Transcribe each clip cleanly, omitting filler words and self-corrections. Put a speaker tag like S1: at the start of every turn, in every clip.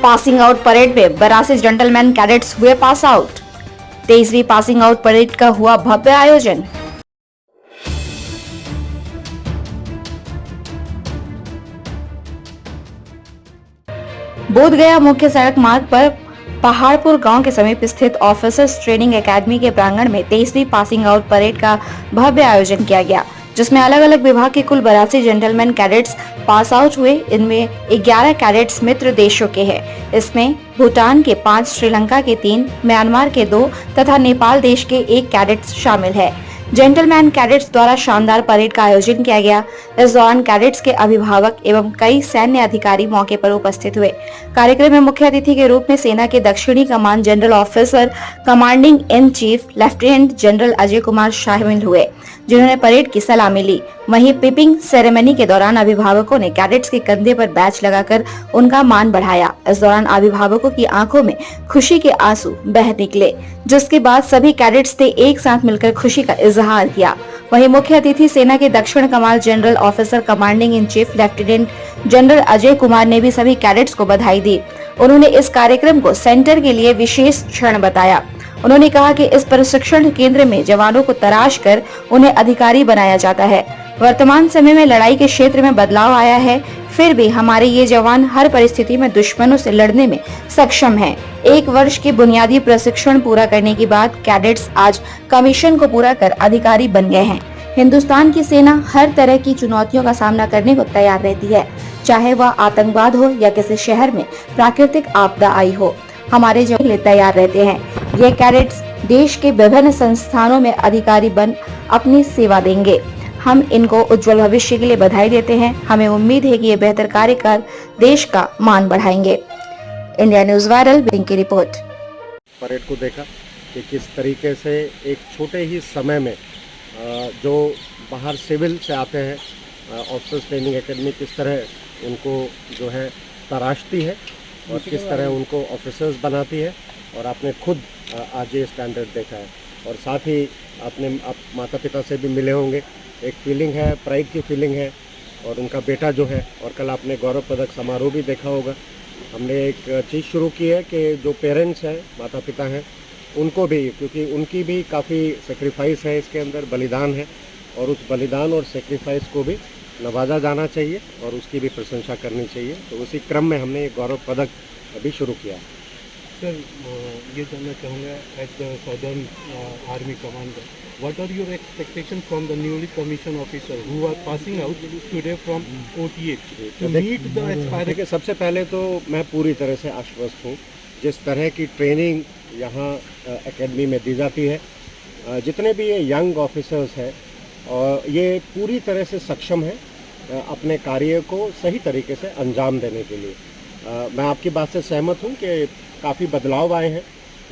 S1: Passing out parade में 82 gentleman cadets हुए pass out. 23वीं पासिंग आउट परेड का हुआ भव्य आयोजन। बोधगया मुख्य सड़क मार्ग पर पहाड़पुर गांव के समीप स्थित ऑफिसर्स ट्रेनिंग एकेडमी के प्रांगण में 23वीं पासिंग आउट परेड का भव्य आयोजन किया गया, जिसमें अलग अलग विभाग के कुल 82 जेंटलमैन कैडेट्स पास आउट हुए। इनमें 11 कैडेट्स मित्र देशों के हैं। इसमें भूटान के 5, श्रीलंका के 3, म्यांमार के 2 तथा नेपाल देश के 1 कैडेट्स शामिल है। जेंटलमैन कैडेट्स द्वारा शानदार परेड का आयोजन किया गया। इस दौरान कैडेट्स के अभिभावक एवं कई सैन्य अधिकारी मौके पर उपस्थित हुए। कार्यक्रम में मुख्य अतिथि के रूप में सेना के दक्षिणी कमान general officer commanding in chief lieutenant general Ajay Kumar शामिल हुए, जिन्होंने परेड की सलामी ली। वहीं पिपिंग सेरेमनी के दौरान अभिभावकों ने कैडेट्स के कंधे पर बैच लगाकर उनका मान बढ़ाया। इस दौरान अभिभावकों की आंखों में खुशी के आंसू बह निकले, जिसके बाद सभी कैडेट्स ने एक साथ मिलकर खुशी का इजहार किया। वहीं मुख्य अतिथि सेना के दक्षिण कमान general officer commanding in chief lieutenant general Ajay Kumar ने भी सभी कैडेट्स को बधाई दी। उन्होंने इस कार्यक्रम को सेंटर के लिए विशेष क्षण बताया। उन्होंने कहा कि इस प्रशिक्षण केंद्र में जवानों को तराश कर उन्हें अधिकारी बनाया जाता है। वर्तमान समय में लड़ाई के क्षेत्र में बदलाव आया है, फिर भी हमारे ये जवान हर परिस्थिति में दुश्मनों से लड़ने में सक्षम हैं। 1 वर्ष के बुनियादी प्रशिक्षण पूरा करने के बाद कैडेट्स आज कमीशन को पूरा कर अधिकारी बन गए हैं। हिंदुस्तान की सेना हर तरह की चुनौतियों का सामना करने को तैयार रहती है, चाहे वह आतंकवाद हो या किसी शहर में प्राकृतिक आपदा आई हो। हमारे जवान तैयार रहते हैं। ये कैडेट्स देश के विभिन्न संस्थानों में अधिकारी बन अपनी सेवा देंगे। हम इनको उज्जवल भविष्य के लिए बधाई देते हैं। हमें उम्मीद है कि ये बेहतर कार्य कर देश का मान बढ़ाएंगे। इंडिया न्यूज वायरल की रिपोर्ट।
S2: परेड को देखा कि किस तरीके से एक छोटे ही समय में जो बाहर सिविल से आते हैं, ऑफिसर्स ट्रेनिंग एकेडमी किस तरह उनको जो है तराशती है और किस तरह उनको ऑफिसर्स बनाती है। और आपने खुद आज ये स्टैंडर्ड देखा है और साथ ही अपने माता पिता से भी मिले होंगे। एक फीलिंग है, प्राइड की फीलिंग है। और उनका बेटा जो है, और कल आपने गौरव पदक समारोह भी देखा होगा। हमने एक चीज़ शुरू की है कि जो पेरेंट्स हैं, माता पिता हैं, उनको भी, क्योंकि उनकी भी काफ़ी सेक्रीफाइस है इसके अंदर, बलिदान है, और उस बलिदान और सेक्रीफाइस को भी नवाजा जाना चाहिए और उसकी भी प्रशंसा करनी चाहिए। तो उसी क्रम में हमने ये गौरव पदक अभी शुरू किया है।
S3: सर, ये जानना चाहूँगा as the southern army commander, what are your expectation from the newly commission officer who are passing out today from OTH to meet the aspiration?
S2: देखिए, सबसे पहले तो मैं पूरी तरह से आश्वस्त हूँ जिस तरह की ट्रेनिंग यहाँ एकेडमी में दी जाती है। जितने भी ये यंग ऑफिसर्स हैं और ये पूरी तरह से सक्षम है अपने कार्य को सही तरीके से अंजाम देने के लिए। मैं आपकी बात से सहमत हूँ कि काफ़ी बदलाव आए हैं,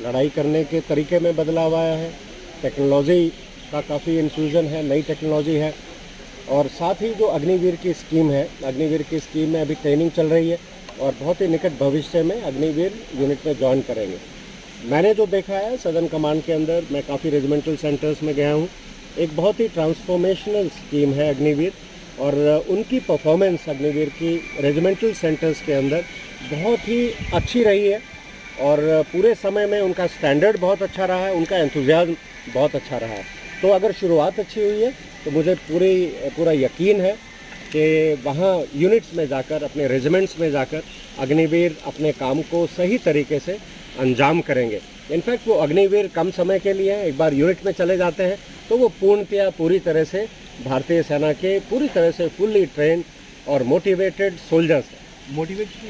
S2: लड़ाई करने के तरीके में बदलाव आया है, टेक्नोलॉजी का काफ़ी इन्फ्यूज़न है, नई टेक्नोलॉजी है। और साथ ही जो अग्निवीर की स्कीम है, अग्निवीर की स्कीम में अभी ट्रेनिंग चल रही है और बहुत ही निकट भविष्य में अग्निवीर यूनिट में ज्वाइन करेंगे। मैंने जो देखा है सदर्न कमांड के अंदर, मैं काफ़ी रेजिमेंटल सेंटर्स में गया हूँ, एक बहुत ही ट्रांसफॉर्मेशनल स्कीम है अग्निवीर। और उनकी परफॉर्मेंस अग्निवीर की रेजिमेंटल सेंटर्स के अंदर बहुत ही अच्छी रही है और पूरे समय में उनका स्टैंडर्ड बहुत अच्छा रहा है, उनका एंथुजियाज्म बहुत अच्छा रहा है। तो अगर शुरुआत अच्छी हुई है तो मुझे पूरा यकीन है कि वहाँ यूनिट्स में जाकर, अपने रेजिमेंट्स में जाकर अग्निवीर अपने काम को सही तरीके से अंजाम करेंगे। इनफैक्ट वो अग्निवीर कम समय के लिए है, एक बार यूनिट में चले जाते हैं तो वो पूर्णतया पूरी तरह से भारतीय सेना के पूरी तरह से फुल्ली ट्रेंड और मोटिवेटेड सोल्जर्स हैं।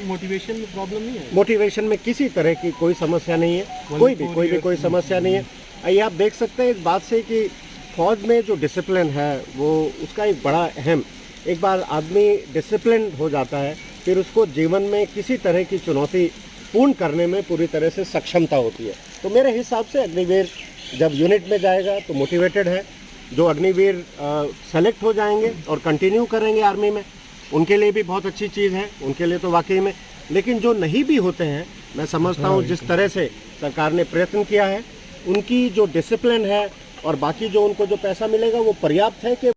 S3: मोटिवेशन में प्रॉब्लम नहीं है?
S2: मोटिवेशन में किसी तरह की कोई समस्या नहीं है, कोई समस्या नहीं है। ये आप देख सकते हैं इस बात से कि फौज में जो डिसिप्लिन है वो उसका एक बड़ा अहम, एक बार आदमी डिसिप्लिन हो जाता है फिर उसको जीवन में किसी तरह की चुनौती पूर्ण करने में पूरी तरह से सक्षमता होती है। तो मेरे हिसाब से अग्निवीर जब यूनिट में जाएगा तो मोटिवेटेड है। जो अग्निवीर सेलेक्ट हो जाएंगे और कंटिन्यू करेंगे आर्मी में, उनके लिए भी बहुत अच्छी चीज़ है, उनके लिए तो वाकई में। लेकिन जो नहीं भी होते हैं, मैं समझता हूँ जिस तरह से सरकार ने प्रयत्न किया है, उनकी जो डिसिप्लिन है और बाकी जो उनको जो पैसा मिलेगा वो पर्याप्त है कि